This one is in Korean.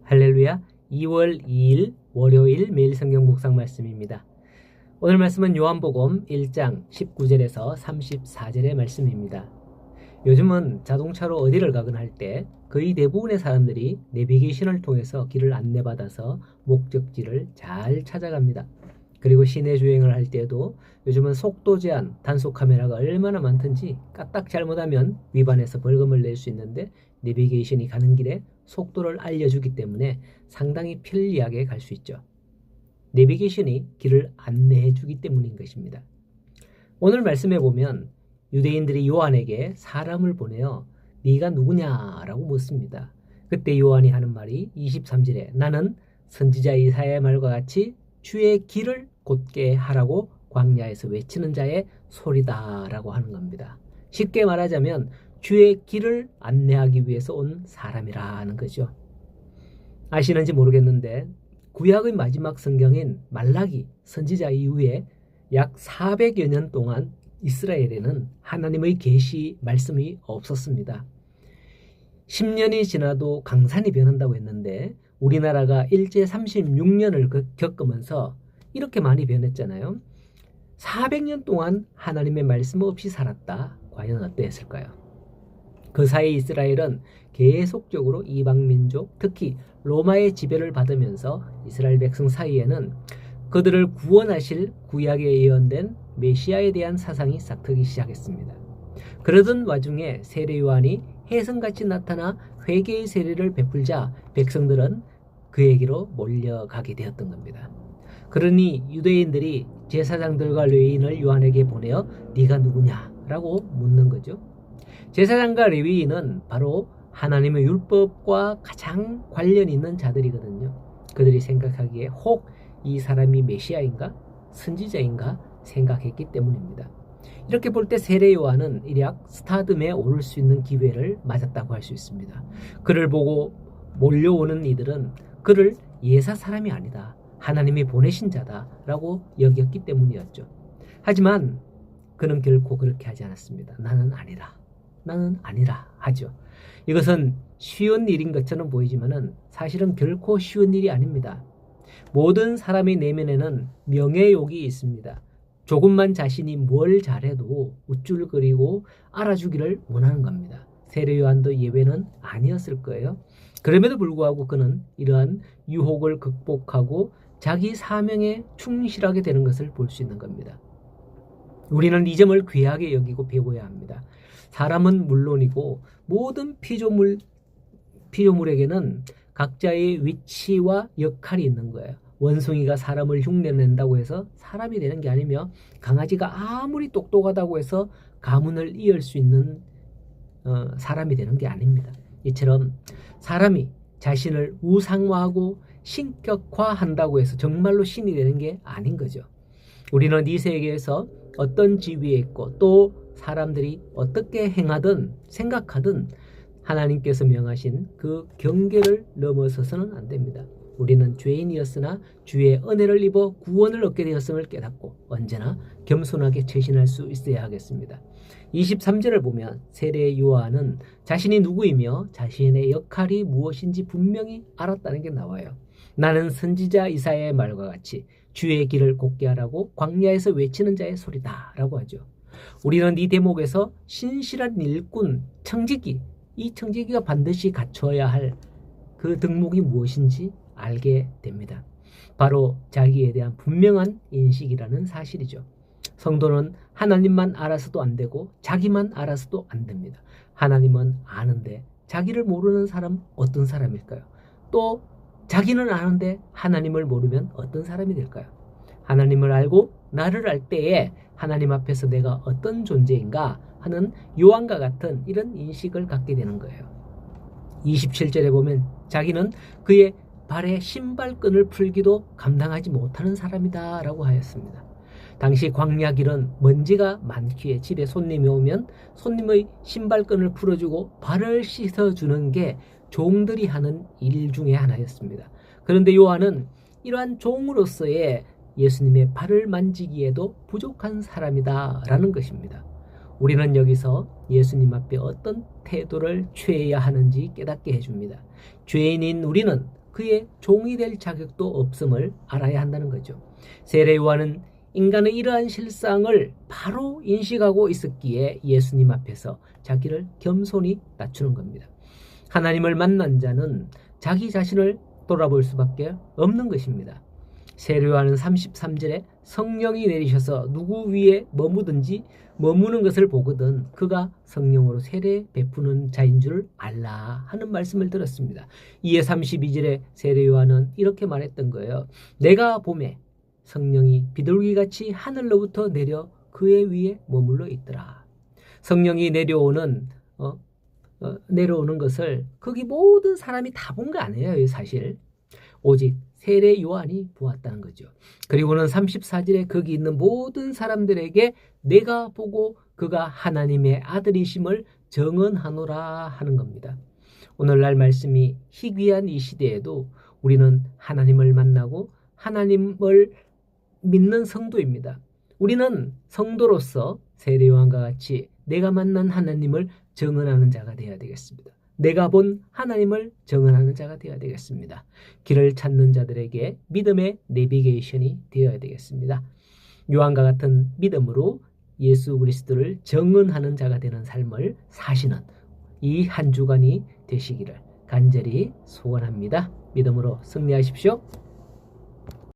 할렐루야. 2월 2일 월요일 매일 성경 묵상 말씀입니다. 오늘 말씀은 요한복음 1장 19절에서 34절의 말씀입니다. 요즘은 자동차로 어디를 가거나 할 때 거의 대부분의 사람들이 내비게이션을 통해서 길을 안내받아서 목적지를 잘 찾아갑니다. 그리고 시내 주행을 할 때도 요즘은 속도 제한, 단속 카메라가 얼마나 많든지 까딱 잘못하면 위반해서 벌금을 낼 수 있는데 내비게이션이 가는 길에 속도를 알려주기 때문에 상당히 편리하게 갈 수 있죠. 내비게이션이 길을 안내해주기 때문인 것입니다. 오늘 말씀에 보면 유대인들이 요한에게 사람을 보내어 네가 누구냐라고 묻습니다. 그때 요한이 하는 말이 23절에 나는 선지자 이사야의 말과 같이 주의 길을 곧게 하라고 광야에서 외치는 자의 소리다라고 하는 겁니다. 쉽게 말하자면 주의 길을 안내하기 위해서 온 사람이라는 거죠. 아시는지 모르겠는데 구약의 마지막 성경인 말라기 선지자 이후에 약 400여 년 동안 이스라엘에는 하나님의 계시 말씀이 없었습니다. 10년이 지나도 강산이 변한다고 했는데 우리나라가 일제 36년을 겪으면서 이렇게 많이 변했잖아요. 400년 동안 하나님의 말씀 없이 살았다. 과연 어땠을까요? 그 사이 이스라엘은 계속적으로 이방민족, 특히 로마의 지배를 받으면서 이스라엘 백성 사이에는 그들을 구원하실 구약에 예언된 메시아에 대한 사상이 싹트기 시작했습니다. 그러던 와중에 세례 요한이 혜성같이 나타나 회개의 세례를 베풀자 백성들은 그에게로 몰려가게 되었던 겁니다. 그러니 유대인들이 제사장들과 레위인을 요한에게 보내어 네가 누구냐라고 묻는 거죠. 제사장과 레위인은 바로 하나님의 율법과 가장 관련 있는 자들이거든요. 그들이 생각하기에 혹 이 사람이 메시아인가 선지자인가 생각했기 때문입니다. 이렇게 볼 때 세례 요한은 일약 스타덤에 오를 수 있는 기회를 맞았다고 할 수 있습니다. 그를 보고 몰려오는 이들은 그를 예사 사람이 아니다, 하나님이 보내신 자다라고 여겼기 때문이었죠. 하지만 그는 결코 그렇게 하지 않았습니다. 나는 아니라 하죠. 이것은 쉬운 일인 것처럼 보이지만은 사실은 결코 쉬운 일이 아닙니다. 모든 사람의 내면에는 명예욕이 있습니다. 조금만 자신이 뭘 잘해도 우쭐거리고 알아주기를 원하는 겁니다. 세례 요한도 예외는 아니었을 거예요. 그럼에도 불구하고 그는 이러한 유혹을 극복하고 자기 사명에 충실하게 되는 것을 볼 수 있는 겁니다. 우리는 이 점을 귀하게 여기고 배워야 합니다. 사람은 물론이고 모든 피조물에게는 각자의 위치와 역할이 있는 거예요. 원숭이가 사람을 흉내낸다고 해서 사람이 되는 게 아니며 강아지가 아무리 똑똑하다고 해서 가문을 이을 수 있는 사람이 되는 게 아닙니다. 이처럼 사람이 자신을 우상화하고 신격화한다고 해서 정말로 신이 되는 게 아닌 거죠. 우리는 이 세계에서 어떤 지위에 있고 또 사람들이 어떻게 행하든 생각하든 하나님께서 명하신 그 경계를 넘어서서는 안 됩니다. 우리는 죄인이었으나 주의 은혜를 입어 구원을 얻게 되었음을 깨닫고 언제나 겸손하게 최신할 수 있어야 하겠습니다. 23절을 보면 세례 요한은 자신이 누구이며 자신의 역할이 무엇인지 분명히 알았다는 게 나와요. 나는 선지자 이사야의 말과 같이 주의 길을 곧게 하라고 광야에서 외치는 자의 소리다 라고 하죠. 우리는 이 대목에서 신실한 일꾼, 청지기, 이 청지기가 반드시 갖춰야 할 그 덕목이 무엇인지 알게 됩니다. 바로 자기에 대한 분명한 인식이라는 사실이죠. 성도는 하나님만 알아서도 안 되고 자기만 알아서도 안 됩니다. 하나님은 아는데 자기를 모르는 사람 어떤 사람일까요? 또 자기는 아는데 하나님을 모르면 어떤 사람이 될까요? 하나님을 알고 나를 알 때에 하나님 앞에서 내가 어떤 존재인가 하는 요한과 같은 이런 인식을 갖게 되는 거예요. 27절에 보면 자기는 그의 발에 신발끈을 풀기도 감당하지 못하는 사람이다 라고 하였습니다. 당시 광야길은 먼지가 많기에 집에 손님이 오면 손님의 신발끈을 풀어주고 발을 씻어주는 게 종들이 하는 일 중에 하나였습니다. 그런데 요한은 이러한 종으로서의 예수님의 발을 만지기에도 부족한 사람이다 라는 것입니다. 우리는 여기서 예수님 앞에 어떤 태도를 취해야 하는지 깨닫게 해줍니다. 죄인인 우리는 그의 종이 될 자격도 없음을 알아야 한다는 거죠. 세례 요한은 인간의 이러한 실상을 바로 인식하고 있었기에 예수님 앞에서 자기를 겸손히 낮추는 겁니다. 하나님을 만난 자는 자기 자신을 돌아볼 수밖에 없는 것입니다. 세례 요한은 33절에 성령이 내리셔서 누구 위에 머무는 것을 보거든 그가 성령으로 세례 베푸는 자인 줄 알라 하는 말씀을 들었습니다. 이에 32절에 세례 요한은 이렇게 말했던 거예요. 내가 보매 성령이 비둘기같이 하늘로부터 내려 그의 위에 머물러 있더라. 성령이 내려오는 것을 거기 모든 사람이 다 본 거 아니에요. 사실 오직 세례 요한이 보았다는 거죠. 그리고는 34절에 거기 있는 모든 사람들에게 내가 보고 그가 하나님의 아들이심을 증언하노라 하는 겁니다. 오늘날 말씀이 희귀한 이 시대에도 우리는 하나님을 만나고 하나님을 믿는 성도입니다. 우리는 성도로서 세례 요한과 같이 내가 만난 하나님을 증언하는 자가 되어야 되겠습니다. 내가 본 하나님을 증언하는 자가 되어야 되겠습니다. 길을 찾는 자들에게 믿음의 내비게이션이 되어야 되겠습니다. 요한과 같은 믿음으로 예수 그리스도를 증언하는 자가 되는 삶을 사시는 이 한 주간이 되시기를 간절히 소원합니다. 믿음으로 승리하십시오.